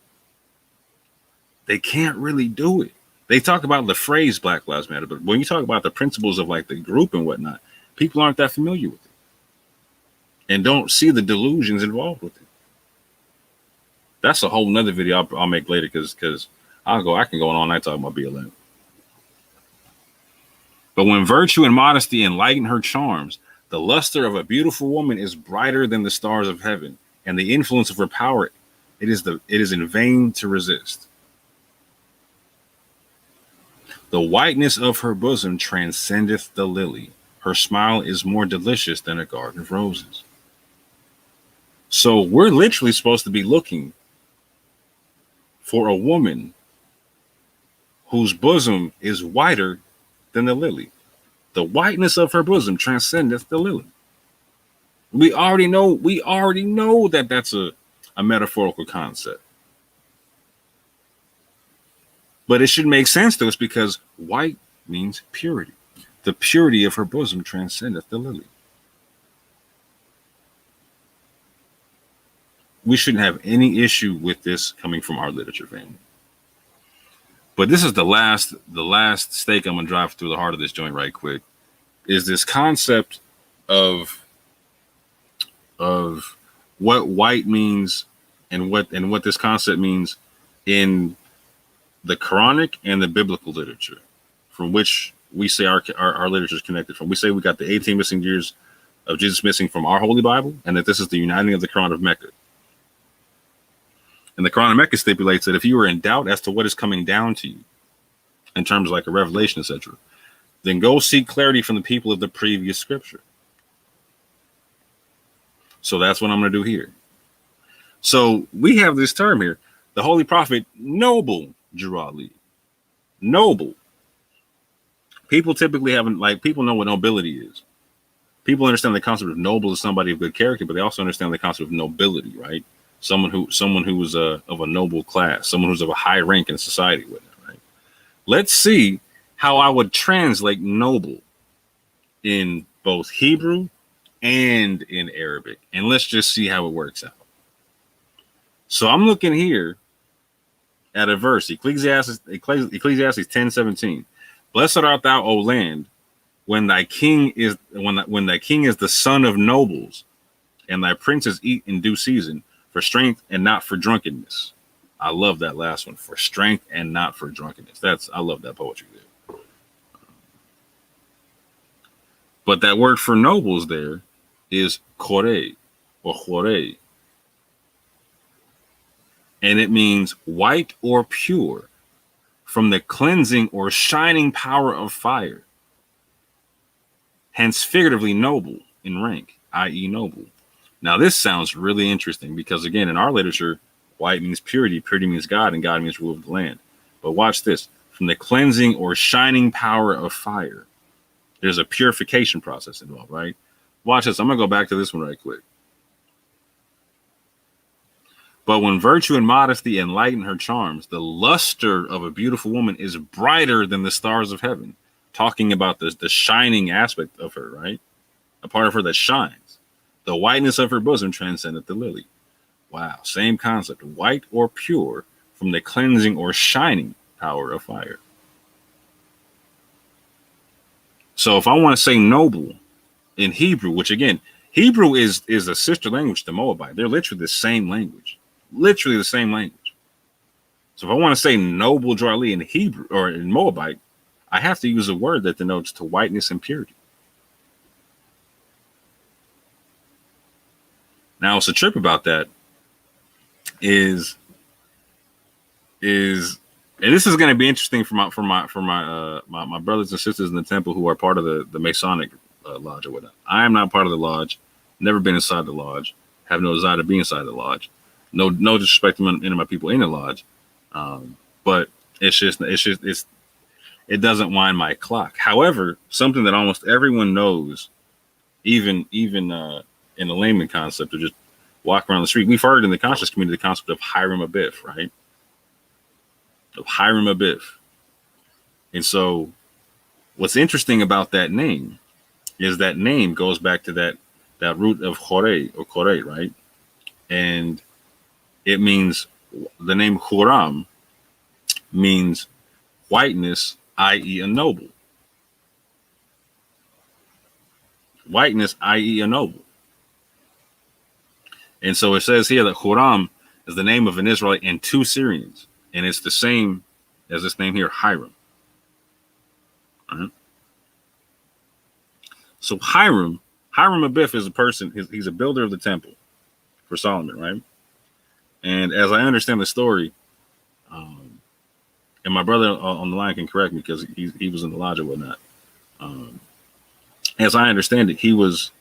[SPEAKER 1] they can't really do it. They talk about the phrase Black Lives Matter, but when you talk about the principles of like the group and whatnot, people aren't that familiar with it and don't see the delusions involved with it. That's a whole nother video I'll make later because I can go on all night talking about BLM. But when virtue and modesty enlighten her charms, the luster of a beautiful woman is brighter than the stars of heaven, and the influence of her power, it is in vain to resist. The whiteness of her bosom transcendeth the lily. Her smile is more delicious than a garden of roses. So we're literally supposed to be looking for a woman whose bosom is whiter than the lily. The whiteness of her bosom transcendeth the lily. We already know that that's a metaphorical concept. But it should make sense to us because white means purity. The purity of her bosom transcendeth the lily. We shouldn't have any issue with this coming from our literature family. But this is the last stake I'm gonna drive through the heart of this joint right quick, is this concept of what white means and what this concept means in the Quranic and the biblical literature, from which we say our literature is connected from. We say we got the 18 missing years of Jesus missing from our Holy Bible, and that this is the uniting of the Quran of Mecca. And the Quran of Mecca stipulates that if you are in doubt as to what is coming down to you, in terms of like a revelation, etc., then go seek clarity from the people of the previous scripture. So that's what I'm going to do here. So we have this term here, the Holy Prophet, noble Jurali. Noble. People typically people know what nobility is. People understand the concept of noble as somebody of good character, but they also understand the concept of nobility, right? Someone who is of a noble class, someone who's of a high rank in society with it, right? Let's see how I would translate noble in both Hebrew and in Arabic, and let's just see how it works out. So I'm looking here at a verse, Ecclesiastes 10:17. Blessed art thou, O land, when thy king is the son of nobles, and thy princes eat in due season, for strength and not for drunkenness. I love that last one, for strength and not for drunkenness. I love that poetry there. But that word for nobles there is kore or chore. And it means white or pure, from the cleansing or shining power of fire. Hence, figuratively noble in rank, i.e. noble. Now, this sounds really interesting because, again, in our literature, white means purity, purity means God, and God means rule of the land. But watch this. From the cleansing or shining power of fire. There's a purification process involved, right? Watch this. I'm going to go back to this one right quick. But when virtue and modesty enlighten her charms, the luster of a beautiful woman is brighter than the stars of heaven. Talking about the shining aspect of her, right? A part of her that shines. The whiteness of her bosom transcendeth the lily. Wow, same concept. White or pure, from the cleansing or shining power of fire. So if I want to say noble in Hebrew, which again, Hebrew is a sister language to Moabite. They're literally the same language. Literally the same language. So if I want to say noble Jarli in Hebrew or in Moabite, I have to use a word that denotes to whiteness and purity. Now, what's a trip about that is and this is going to be interesting for my brothers and sisters in the temple who are part of the Masonic lodge or whatnot. I am not part of the lodge. Never been inside the lodge. Have no desire to be inside the lodge. No disrespect to any of my people in the lodge. But it doesn't wind my clock. However, something that almost everyone knows, even in the layman concept of just walk around the street. We've heard in the conscious community the concept of Hiram Abiff, right? Of Hiram Abiff. And so what's interesting about that name is that name goes back to that root of Chore or Kore, right? And it means, the name Huram means whiteness, i.e. a noble. Whiteness, i.e. a noble. And so it says here that Huram is the name of an Israelite and 2 Syrians. And it's the same as this name here, Hiram. All right. So Hiram Abiff is a person, he's a builder of the temple for Solomon, right? And as I understand the story, and my brother on the line can correct me because he was in the lodge or whatnot. As I understand it, he was,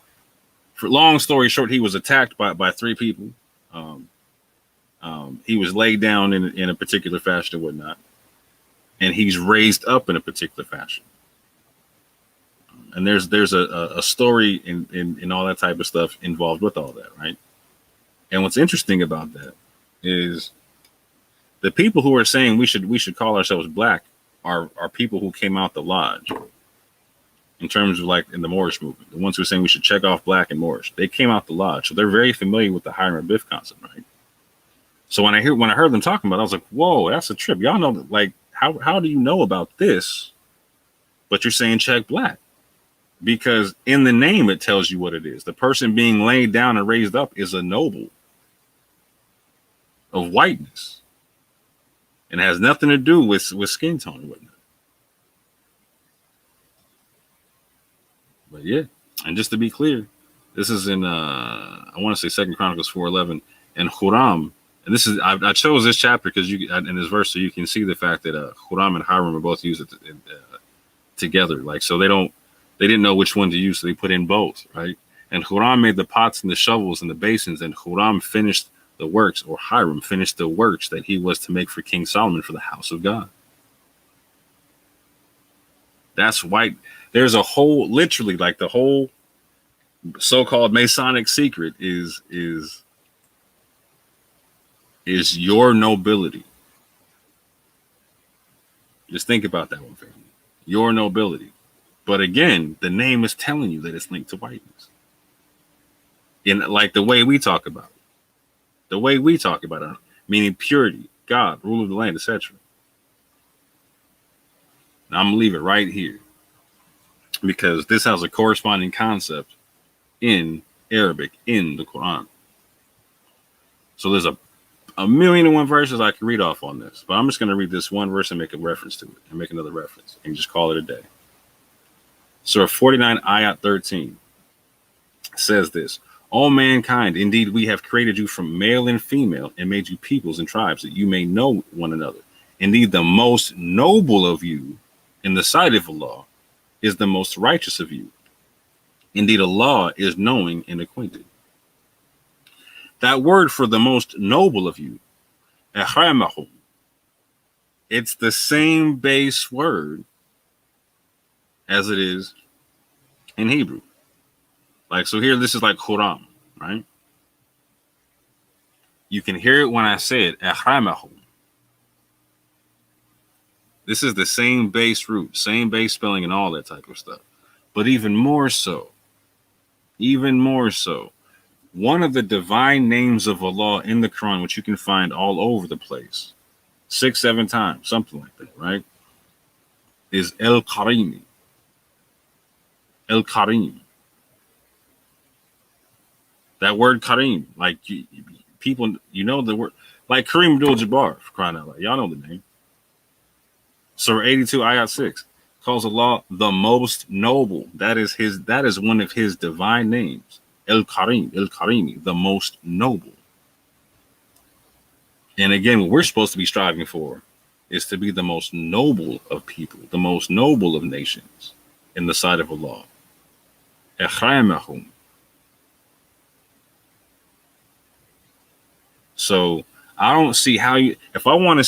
[SPEAKER 1] for long story short, he was attacked by 3 people. He was laid down in a particular fashion or whatnot, and he's raised up in a particular fashion. And there's a story in all that type of stuff involved with all that, right? And what's interesting about that is the people who are saying we should call ourselves black are people who came out the lodge. In terms of like in the Moorish movement, the ones who are saying we should check off black and Moorish, they came out the lodge, so they're very familiar with the Hiram Abiff concept, right? So when I heard them talking about it, I was like, whoa, that's a trip. Y'all know, like, how do you know about this, but you're saying check black? Because in the name, it tells you what it is. The person being laid down and raised up is a noble of whiteness. And has nothing to do with skin tone and whatnot. But yeah, and just to be clear, this is in, I want to say 2 Chronicles 4:11, and Huram. And this is, I chose this chapter because in this verse, so you can see the fact that Huram and Hiram are both used together. Like, so they didn't know which one to use, so they put in both, right? And Huram made the pots and the shovels and the basins, and Huram finished the works, or Hiram finished the works that he was to make for King Solomon for the house of God. That's white. There's a whole, literally, like the whole so-called Masonic secret is your nobility. Just think about that one, family. Your nobility. But again, the name is telling you that it's linked to whiteness. In like the way we talk about it. The way we talk about it, meaning purity, God, rule of the land, etc. Now I'm gonna leave it right here because this has a corresponding concept in Arabic in the Quran. So there's a 1,000,001 verses I can read off on this, but I'm just going to read this one verse and make a reference to it and make another reference and just call it a day. Surah 49 ayat 13 says this: all mankind, indeed we have created you from male and female and made you peoples and tribes that you may know one another. Indeed, the most noble of you in the sight of Allah is the most righteous of you. Indeed, Allah is knowing and acquainted. That word for the most noble of you, ahramahum, it's the same base word as it is in Hebrew. Like, so here, this is like Huram, right? You can hear it when I say it, ahramahum. This is the same base root, same base spelling and all that type of stuff. But even more so, one of the divine names of Allah in the Quran, which you can find all over the place, 6, 7 times, something like that, right? Is El-Karim. El-Karim. That word Karim, like people, you know the word. Like Kareem Abdul-Jabbar, for crying out loud. Y'all know the name. Surah 82, Ayat 6 calls Allah the most noble. That is one of his divine names. El-Karim, El-Karimi, the most noble. And again, what we're supposed to be striving for is to be the most noble of people, the most noble of nations in the sight of Allah. Ikramahum. So I don't see how you, if I want to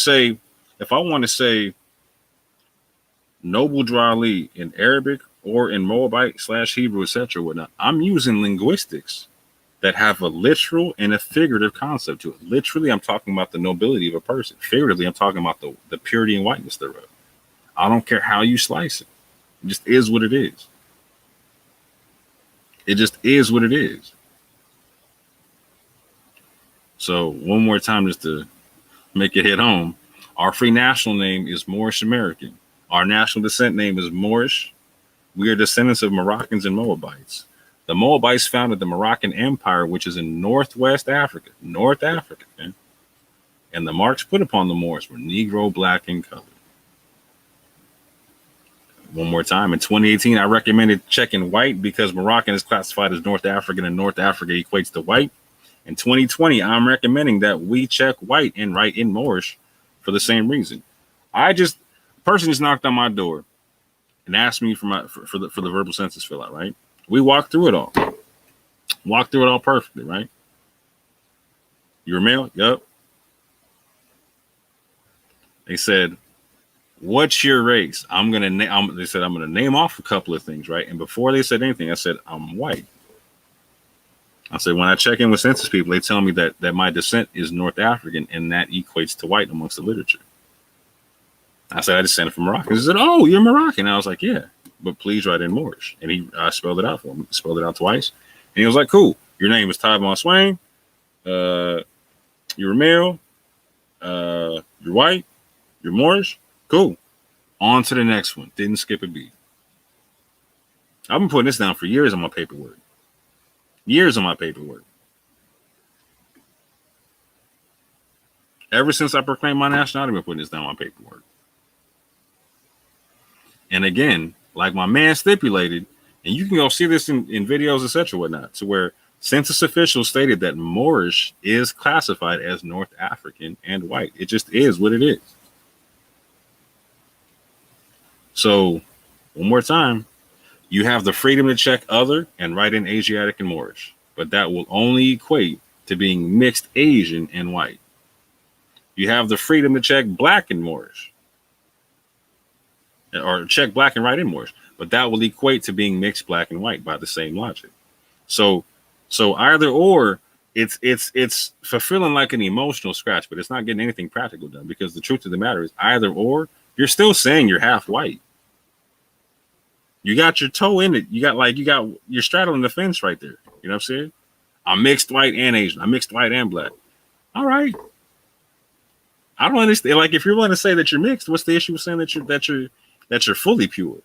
[SPEAKER 1] say noble Drali in Arabic or in Moabite / Hebrew, etc., whatnot, I'm using linguistics that have a literal and a figurative concept to it. Literally, I'm talking about the nobility of a person. Figuratively, I'm talking about the purity and whiteness thereof. I don't care how you slice it. It just is what it is. It just is what it is. So one more time, just to make it hit home, our free national name is Moorish American. Our national descent name is Moorish. We are descendants of Moroccans and Moabites. The Moabites founded the Moroccan Empire, which is in Northwest Africa. North Africa, man. And the marks put upon the Moors were Negro, black, and colored. One more time. In 2018, I recommended checking white because Moroccan is classified as North African and North Africa equates to white. In 2020, I'm recommending that we check white and write in Moorish for the same reason. A person just knocked on my door and asked me for the verbal census fill out, right? We walked through it all. Walked through it all perfectly, right? You're a male? Yep. They said, what's your race? They said, I'm gonna name off a couple of things, right? And before they said anything, I said, I'm white. I said, when I check in with census people, they tell me that my descent is North African, and that equates to white amongst the literature. I said, I descended from Morocco. He said, oh, you're Moroccan. I was like, yeah, but please write in Moorish. And I spelled it out for him. Spelled it out twice. And he was like, cool. Your name is Tyvon Swain. You're a male. You're white. You're Moorish. Cool. On to the next one. Didn't skip a beat. I've been putting this down for years on my paperwork. Years on my paperwork. Ever since I proclaimed my nationality, I've been putting this down on my paperwork. And again, like my man stipulated, and you can go see this in videos, etc., whatnot, to where census officials stated that Moorish is classified as North African and white. It just is what it is. So, one more time, you have the freedom to check other and write in Asiatic and Moorish, but that will only equate to being mixed Asian and white. You have the freedom to check black and Moorish, or check black and write in Moorish, but that will equate to being mixed black and white by the same logic. So either or, it's fulfilling like an emotional scratch, but it's not getting anything practical done, because the truth of the matter is either or, you're still saying you're half white. You got your toe in it. You're straddling the fence right there. You know what I'm saying? I'm mixed white and Asian. I'm mixed white and black. All right. I don't understand. Like, if you're willing to say that you're mixed, what's the issue with saying that you're fully pure?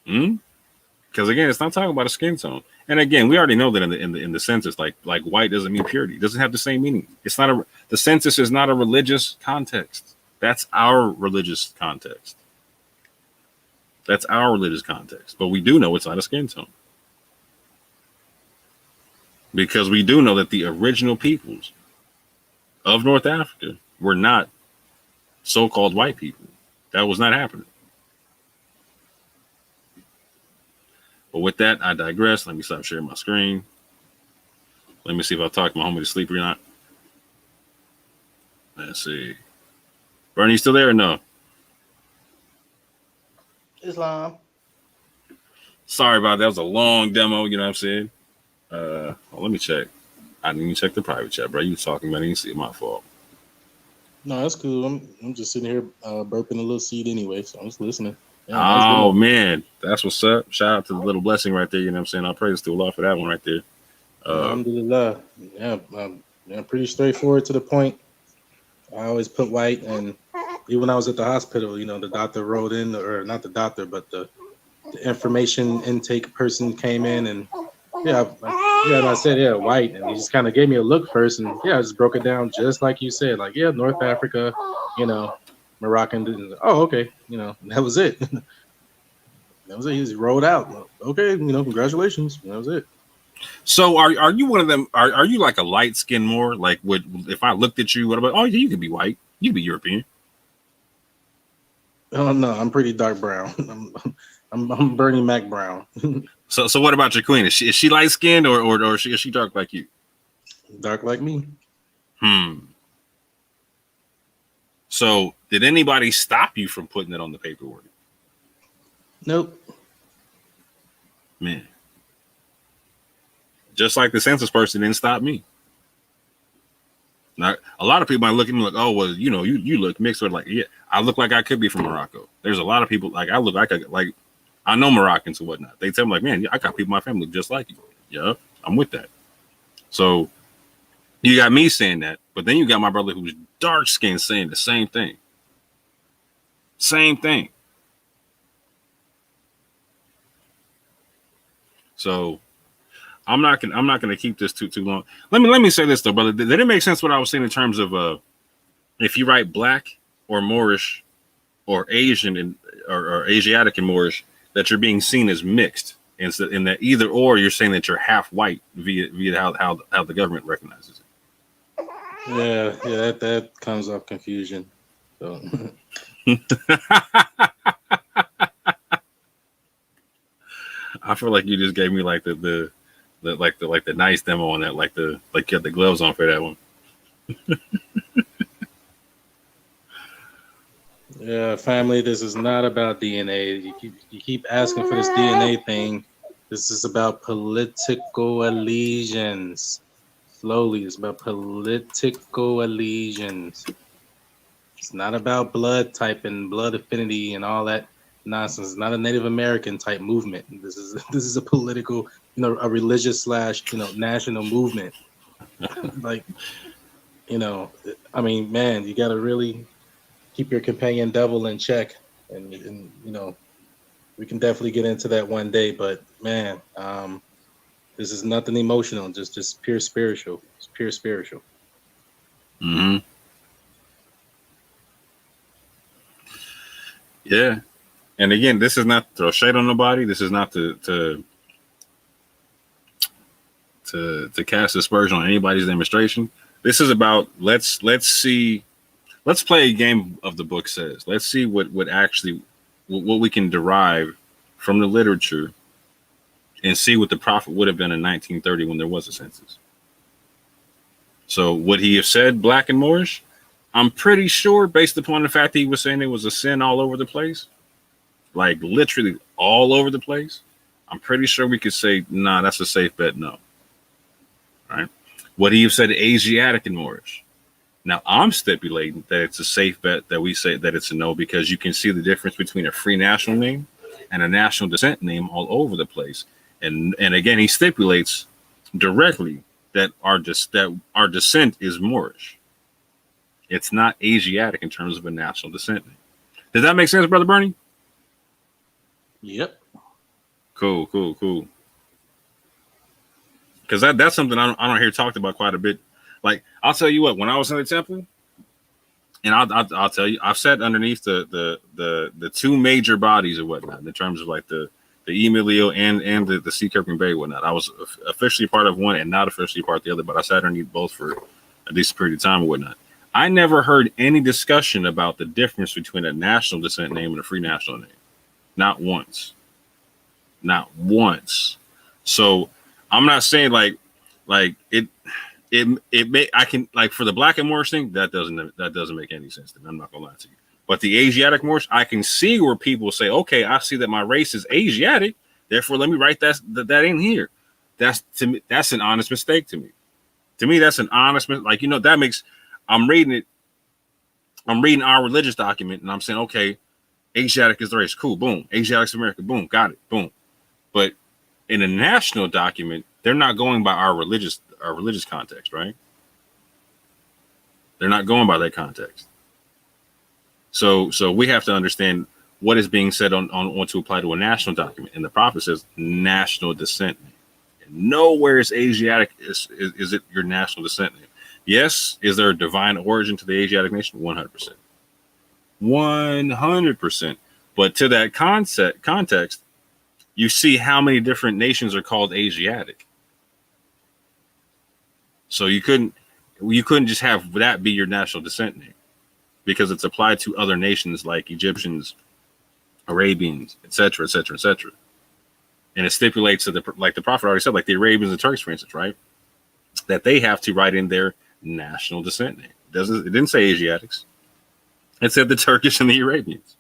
[SPEAKER 1] Because again, it's not talking about a skin tone. And again, we already know that in the census, like white doesn't mean purity. It doesn't have the same meaning. The census is not a religious context. That's our religious context. That's our religious context. But we do know it's not a skin tone. Because we do know that the original peoples of North Africa were not so-called white people. That was not happening. But with that, I digress. Let me stop sharing my screen. Let me see if I talk my homie to sleep or not. Let's see. Bernie, you still there or no?
[SPEAKER 2] Islam.
[SPEAKER 1] Sorry about that. That was a long demo. You know what I'm saying? Let me check. I didn't even check the private chat, bro. You talking about it? You see, my fault.
[SPEAKER 2] No, that's cool. I'm just sitting here burping a little seed anyway, so I'm just listening.
[SPEAKER 1] Yeah, oh, man. That's what's up. Shout out to the little blessing right there. You know what I'm saying? I'll praise to Allah for that one right there.
[SPEAKER 2] Alhamdulillah. Yeah, I'm pretty straightforward to the point. I always put white, and even when I was at the hospital, the doctor wrote in, or not the doctor, but the information intake person came in, and yeah, Yeah, and I said, yeah, white, and he just kind of gave me a look first, and yeah, I just broke it down just like you said, like, yeah, North Africa, you know, Moroccan. Oh, okay, that was it. That was it. He just rolled out. Okay, congratulations. That was it.
[SPEAKER 1] So are you one of them? Are you like a light skin more? Like, would if I looked at you, what about? Oh, yeah, you could be white. You could be European.
[SPEAKER 2] Oh no, I'm pretty dark brown. I'm Bernie Mac brown.
[SPEAKER 1] So what about your queen? Is she light skinned or is she dark like you?
[SPEAKER 2] Dark like me.
[SPEAKER 1] So did anybody stop you from putting it on the paperwork?
[SPEAKER 2] Nope.
[SPEAKER 1] Man. Just like the census person didn't stop me. Now, a lot of people might look at me like, oh, well, you look mixed with, like, yeah, I look like I could be from Morocco. There's a lot of people like I look like I know Moroccans and whatnot. They tell me like, man, I got people in my family just like you. Yeah, I'm with that. So you got me saying that, but then you got my brother who's dark skinned saying the same thing. Same thing. So I'm not gonna keep this too long. Let me say this though, brother. Did it make sense what I was saying in terms of if you write black or Moorish or Asian or Asiatic and Moorish, that you're being seen as mixed, and so in that either or you're saying that you're half white via how the government recognizes it.
[SPEAKER 2] Yeah, that comes off confusion. So.
[SPEAKER 1] I feel like you just gave me like the nice demo on that, like you had the gloves on for that one.
[SPEAKER 2] Yeah, family, this is not about DNA. You keep asking for this DNA thing. This is about political allegiance. Slowly, it's about political allegiance. It's not about blood type and blood affinity and all that nonsense. It's not a Native American type movement. This is a political, a religious / national movement. Like, I mean, man, you got to really keep your companion devil in check, and we can definitely get into that one day. But man, this is nothing emotional, just pure spiritual. It's pure spiritual.
[SPEAKER 1] Mm-hmm. Yeah, and again, this is not to throw shade on nobody. This is not to cast aspersion on anybody's demonstration. This is about let's play a game of the book says. Let's see what we can derive from the literature and see what the prophet would have been in 1930 when there was a census. So would he have said black and Moorish? I'm pretty sure, based upon the fact that he was saying it was a sin all over the place, like literally all over the place, I'm pretty sure we could say, nah, that's a safe bet, no. Right? Would he have said Asiatic and Moorish? Now, I'm stipulating that it's a safe bet that we say that it's a no, because you can see the difference between a free national name and a national descent name all over the place. And again, he stipulates directly that our descent is Moorish. It's not Asiatic in terms of a national descent name. Does that make sense, Brother Bernie?
[SPEAKER 2] Yep.
[SPEAKER 1] Cool. Because that's something I don't hear talked about quite a bit. Like, I'll tell you what, when I was in the temple, and I'll tell you, I've sat underneath the two major bodies or whatnot in terms of like the MEALY and the KIRKMAN Bay and whatnot. I was officially part of one and not officially part of the other, but I sat underneath both for a decent period of time and whatnot. I never heard any discussion about the difference between a national descent name and a free national name. Not once. So I'm not saying like it may, I can, like, for the black and Moorish thing, that doesn't make any sense to me. I'm not gonna lie to you. But the Asiatic Moorish, I can see where people say, okay, I see that my race is Asiatic, therefore let me write that in here. That's, to me, that's an honest mistake to me. To me, that's an honest mistake. Like, that makes, I'm reading our religious document and I'm saying, okay, Asiatic is the race. Cool, boom. Asiatic's America, boom, got it, boom. But in a national document, they're not going by our religious context, right? They're not going by that context. So we have to understand what is being said on to apply to a national document. And the prophet says national descent name Nowhere is Asiatic is it your national descent name. Yes, is there a divine origin to the Asiatic nation? 100%. 100%. But to that context, you see how many different nations are called Asiatic. So you couldn't just have that be your national descent name, because it's applied to other nations like Egyptians, Arabians, etc., etc., etc. And it stipulates that, like the prophet already said, like the Arabians and Turks, for instance, right, that they have to write in their national descent name. It didn't say Asiatics. It said the Turkish and the Arabians.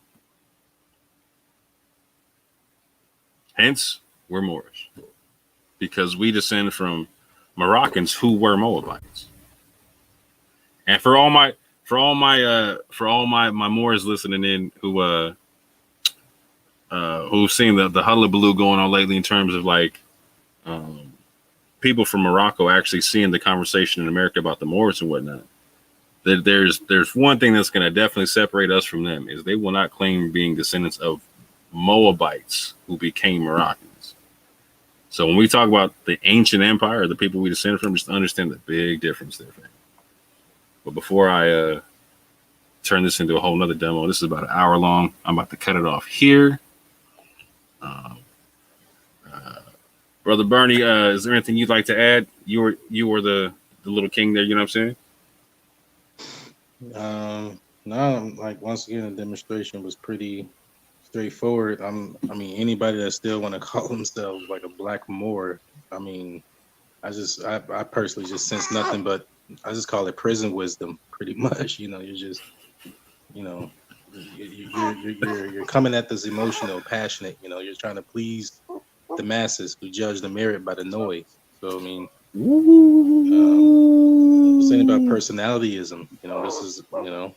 [SPEAKER 1] Hence, we're Moorish, because we descend from Moroccans who were Moabites. And for all my Moors listening in who've seen the hullabaloo going on lately in terms of like people from Morocco actually seeing the conversation in America about the Moors and whatnot, that there's one thing that's going to definitely separate us from them, is they will not claim being descendants of Moabites who became Moroccans. So when we talk about the ancient empire, the people we descend from, just understand the big difference there. But before I turn this into a whole nother demo, this is about an hour long. I'm about to cut it off here. Brother Bernie, is there anything you'd like to add? You were the little king there, you know what I'm saying?
[SPEAKER 2] No, like once again, the demonstration was pretty straightforward. I mean, anybody that still want to call themselves like a black Moor, I mean, I personally just sense nothing but, I just call it prison wisdom, pretty much. You know, you're just, you know, you're coming at this emotional, passionate. You know, you're trying to please the masses who judge the merit by the noise. So I mean, this ain't about personalityism. You know, this is, you know.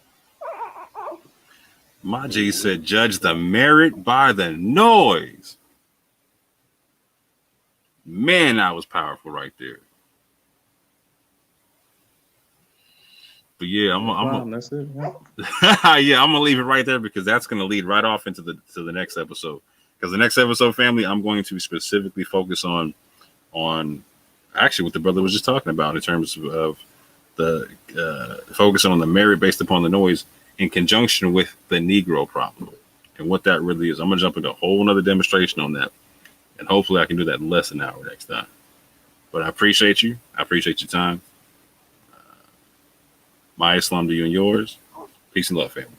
[SPEAKER 1] My G said, judge the merit by the noise. Man, that was powerful right there. But yeah,
[SPEAKER 2] that's it.
[SPEAKER 1] Yeah, I'm gonna leave it right there, because that's gonna lead right off into the next episode. Because the next episode, family, I'm going to specifically focus on actually what the brother was just talking about in terms of the focusing on the merit based upon the noise in conjunction with the Negro problem and what that really is. I'm gonna jump into a whole nother demonstration on that, and hopefully I can do that in less than an hour next time. But I appreciate you. I appreciate your time. My Islam to you and yours. Peace and love, family.